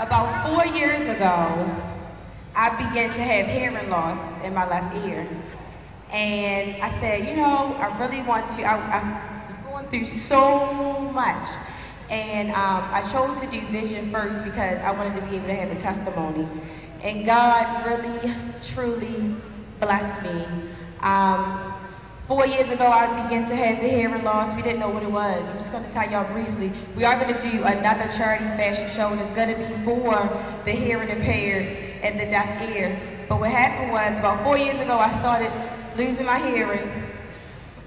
About 4 years ago, I began to have hearing loss in my left ear. And I said, you know, I really want to, I was going through so much. And I chose to do vision first because I wanted to be able to have a testimony. And God really, truly blessed me. 4 years ago, I began to have the hearing loss. We didn't know what it was. I'm just going to tell y'all briefly. We are going to do another charity fashion show, and it's going to be for the hearing impaired and the deaf ear. But what happened was, about 4 years ago, I started losing my hearing,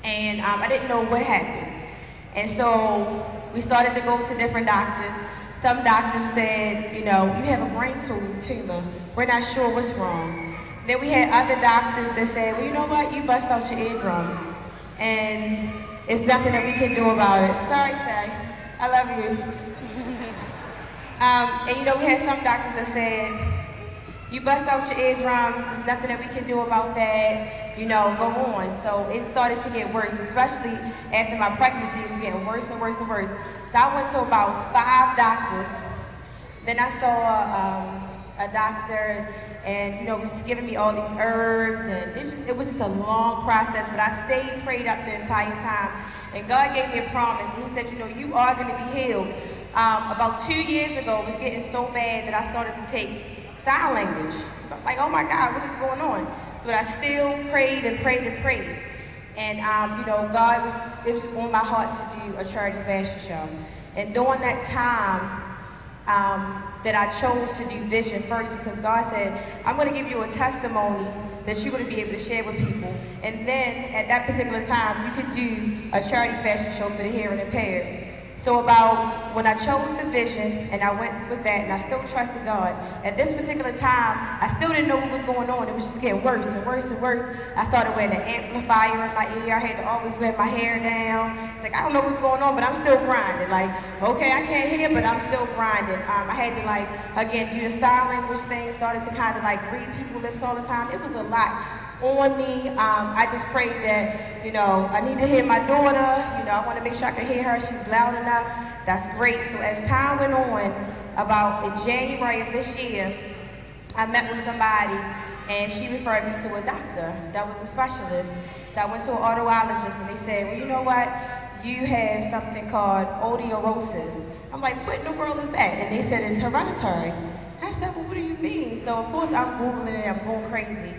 and I didn't know what happened. And so we started to go to different doctors. Some doctors said, you know, you have a brain tumor. We're not sure what's wrong. Then we had other doctors that said, well, you know what, you bust out your eardrums, and it's nothing that we can do about it. Sorry, Say, I love you. And you know, we had some doctors that said, you bust out your eardrums, there's nothing that we can do about that, you know, go on. So it started to get worse, especially after my pregnancy. It was getting worse and worse and worse. So I went to about 5 doctors. Then I saw a doctor, and you know, was giving me all these herbs, and it was just a long process, but I stayed prayed up the entire time. And God gave me a promise, and he said, you know, you are going to be healed. About 2 years ago, it was getting so bad that I started to take sign language. So I'm like, oh my God, what is going on? So I still prayed and prayed and prayed. And you know, it was on my heart to do a charity fashion show. And during that time, that I chose to do vision first, because God said, I'm going to give you a testimony that you're going to be able to share with people. And then at that particular time, you could do a charity fashion show for the hearing impaired. So about when I chose the vision and I went with that, and I still trusted God, at this particular time, I still didn't know what was going on. It was just getting worse and worse and worse. I started wearing an amplifier in my ear. I had to always wear my hair down. It's like, I don't know what's going on, but I'm still grinding. Like, okay, I can't hear, but I'm still grinding. I had to, like, again, do the sign language thing, started to kind of like read people's lips all the time. It was a lot on me. I just prayed that, you know, I need to hear my daughter. You know, I want to make sure I can hear her. She's loud enough. That's great. So as time went on, about in January of this year, I met with somebody, and she referred me to a doctor that was a specialist. So I went to an otologist, and they said, well, you know what? You have something called osteoporosis. I'm like, what in the world is that? And they said it's hereditary. I said, well, what do you mean? So of course I'm Googling it, I'm going crazy.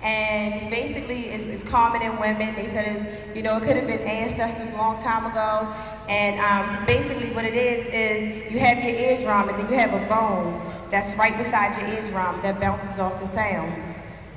And basically it's common in women. They said it's, you know, it could have been ancestors a long time ago. And basically what it is you have your eardrum, and then you have a bone that's right beside your eardrum that bounces off the sound.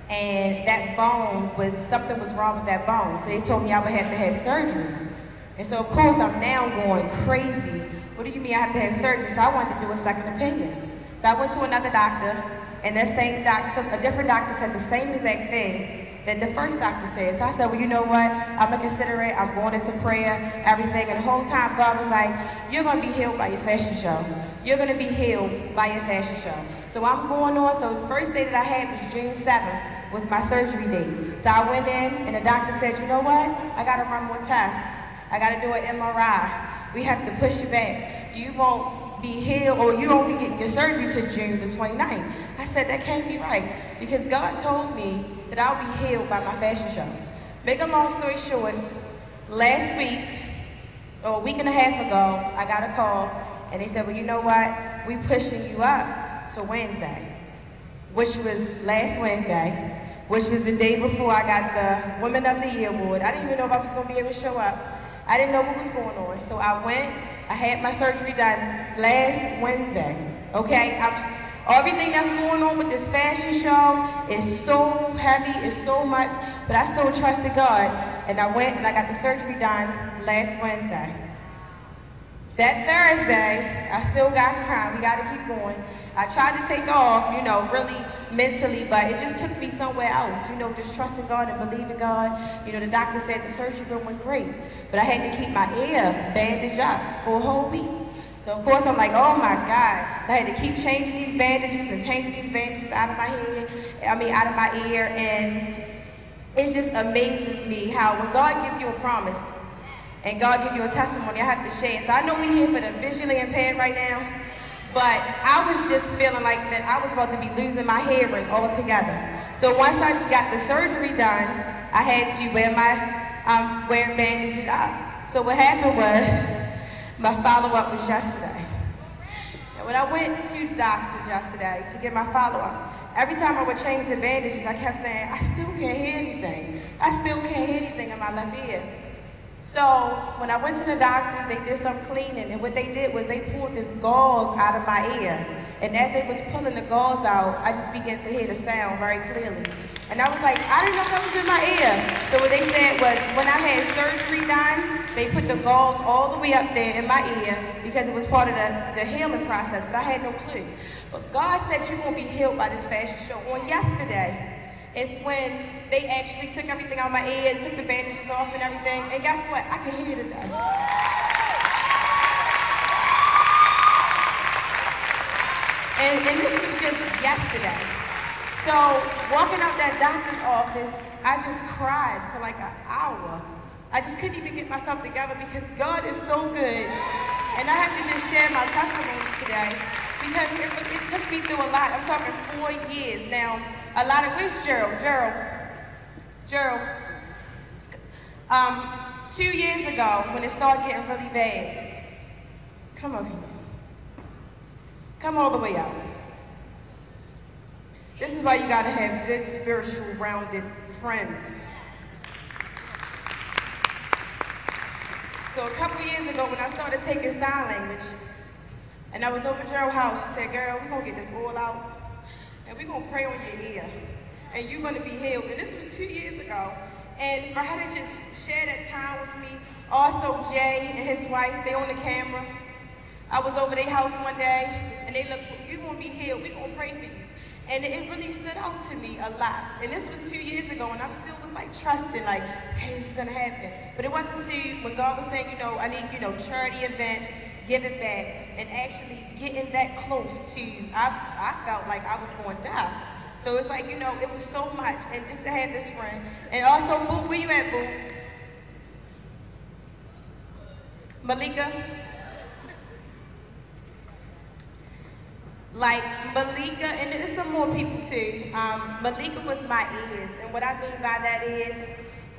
And that bone something was wrong with that bone. So they told me I would have to have surgery. And so of course I'm now going crazy. What do you mean I have to have surgery? So I wanted to do a second opinion. So I went to another doctor, and that same doctor, a different doctor said the same exact thing that the first doctor said. So I said, well, you know what? I'm going to consider it. I'm going into prayer, everything. And the whole time God was like, you're going to be healed by your fashion show. You're going to be healed by your fashion show. So I'm going on. So the first day that I had was June 7th, was my surgery date. So I went in, and the doctor said, you know what? I got to run more tests. I got to do an MRI. We have to push you back. You won't be healed, or you won't be getting your surgery till June the 29th. I said, that can't be right, because God told me that I'll be healed by my fashion show. Make a long story short, last week, or a week and a half ago, I got a call, and they said, well, you know what? We pushing you up to Wednesday, which was last Wednesday, which was the day before I got the Women of the Year award. I didn't even know if I was going to be able to show up. I didn't know what was going on. So I went, I had my surgery done last Wednesday, okay? Everything that's going on with this fashion show is so heavy, it's so much, but I still trusted God. And I went and I got the surgery done last Wednesday. That Thursday, I still got crying. We got to keep going. I tried to take off, you know, really mentally, but it just took me somewhere else, you know, just trusting God and believing God. You know, the doctor said the surgery went great, but I had to keep my ear bandaged up for a whole week. So of course I'm like, oh my God. So I had to keep changing these bandages and changing these bandages out of my head, out of my ear, and it just amazes me how when God gives you a promise and God gives you a testimony, I have to share. So I know we're here for the visually impaired right now, But I was just feeling like that I was about to be losing my hearing altogether. So once I got the surgery done, I had to wear bandages up. So what happened was, my follow-up was yesterday. And when I went to the doctor yesterday to get my follow-up, every time I would change the bandages, I kept saying, I still can't hear anything. I still can't hear anything in my left ear. So when I went to the doctors, they did some cleaning, and what they did was they pulled this gauze out of my ear. And as they was pulling the gauze out, I just began to hear the sound very clearly. And I was like, I didn't know that was in my ear. So what they said was, when I had surgery done, they put the gauze all the way up there in my ear because it was part of the healing process, but I had no clue. But God said you're gonna be healed by this fashion show. On yesterday, it's when they actually took everything out of my ear, took the bandages off and everything, and guess what? I can hear today. And this was just yesterday. So walking out that doctor's office, I just cried for like an hour. I just couldn't even get myself together because God is so good. And I have to just share my testimony today because it took me through a lot. I'm talking 4 years now. A lot of, where's Gerald? Gerald. 2 years ago, when it started getting really bad, come up here. Come all the way out. This is why you gotta have good, spiritual, rounded friends. So a couple years ago, when I started taking sign language, and I was over Gerald's house, she said, girl, we're gonna get this all out, and we're gonna pray on your ear, and you're gonna be healed. And this was 2 years ago. And for her to just share that time with me, also Jay and his wife, they on the camera. I was over their house one day, and they looked, you're gonna be healed, we're gonna pray for you. And it really stood out to me a lot. And this was 2 years ago, and I still was like trusting, like, okay, this is gonna happen. But it wasn't until when God was saying, you know, I need, you know, charity event, give it back, and actually getting that close to, I felt like I was going to die. So it's like, you know, it was so much, and just to have this friend. And also, Boo, where you at, Boo? Malika? Like Malika, and there's some more people too. Malika was my ears, and what I mean by that is,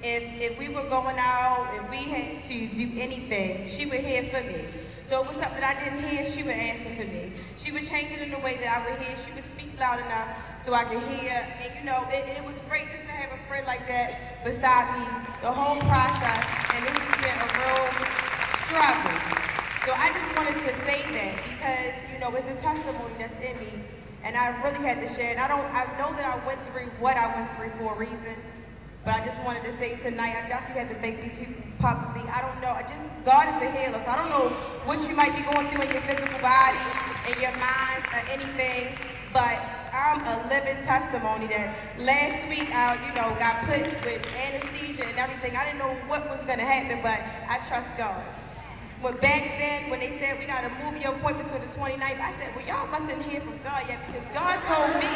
if we were going out, if we had to do anything, she would hear for me. So it was something that I didn't hear, she would answer for me. She would change it in the way that I would hear. She would speak loud enough so I could hear. And you know, it was great just to have a friend like that beside me the whole process. And this has been a real struggle. So I just wanted to say that because, you know, it's a testimony that's in me. And I really had to share it. I know that I went through what I went through for a reason. But I just wanted to say tonight, I definitely had to thank these people publicly. I don't know, God is a healer, so I don't know what you might be going through in your physical body, in your mind, or anything, but I'm a living testimony that last week I, you know, got put with anesthesia and everything. I didn't know what was gonna happen, but I trust God. But back then, when they said we gotta move your appointment to the 29th, I said, well, y'all mustn't hear from God yet, because God told me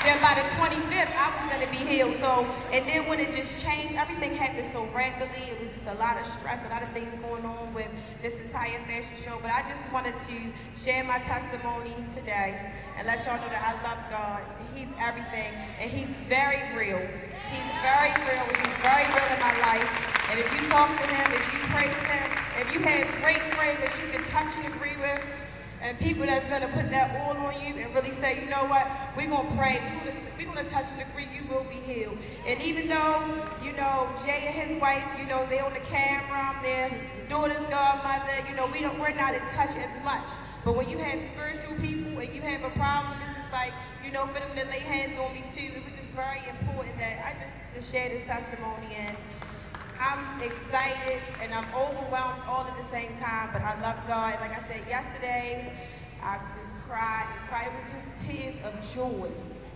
that by the 25th, I was gonna be healed. So, and then when it just changed, everything happened so rapidly. It was just a lot of stress, a lot of things going on with this entire fashion show. But I just wanted to share my testimony today and let y'all know that I love God. He's everything, and He's very real. He's very real, and He's very real in my life. And if you talk to Him, if you pray with Him, if you have great friends that you can touch and agree with, and people that's gonna put that oil on you and really say, you know what, we're gonna pray, we're gonna touch and agree, you will be healed. And even though, you know, Jay and his wife, you know, they on the camera, I'm their daughter's godmother, you know, we're not in touch as much. But when you have spiritual people and you have a problem, it's just like, you know, for them to lay hands on me too, it was just very important that I just to share this testimony. And I'm excited and I'm overwhelmed all at the same time, but I love God. And like I said yesterday, I just cried and cried. It was just tears of joy.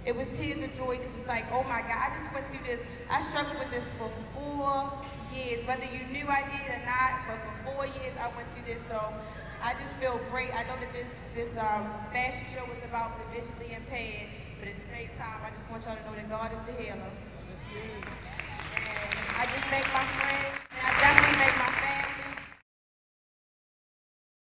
It was tears of joy because it's like, oh my God, I just went through this. I struggled with this for 4 years, whether you knew I did or not, but for 4 years I went through this. So I just feel great. I know that this fashion show was about the visually impaired, but at the same time, I just want y'all to know that God is the healer. I just thank my friends, and I definitely thank my family.